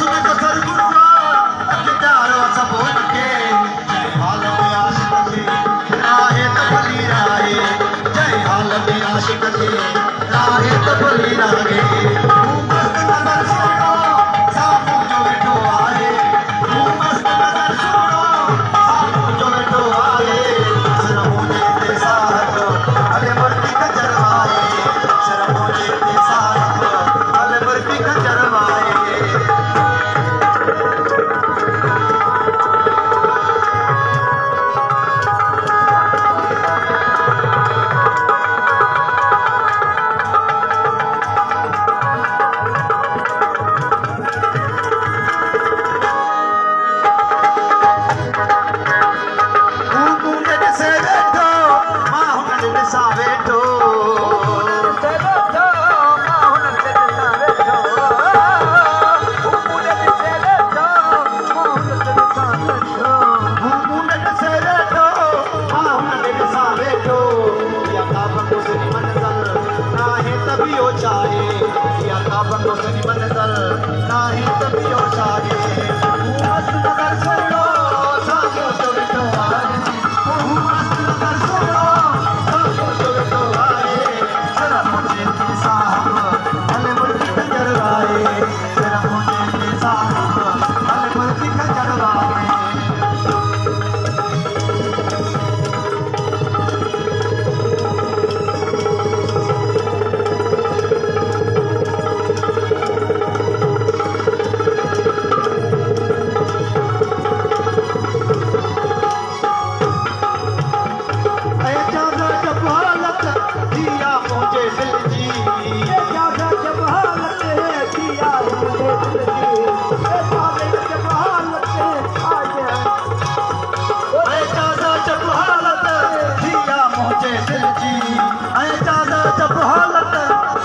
सुन जो सरगुरु प्यारो सबूत के हाल में आशिक के राहे तो भली राहे जय हाल में आशिक के राहे तो भली राहे मस्त नजर सुनो सामू जो बेटो आए मस्त नजर सुनो सामू जो बेटो आए शर्मोने के साथ अले मर्दी का जरवाए शर्मोने के साथ अले मर्दी का जरवाए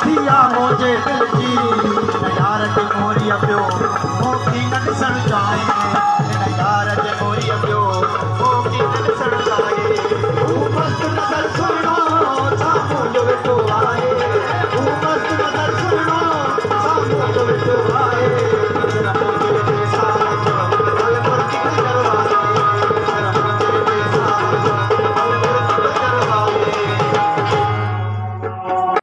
दिया मुझे दिल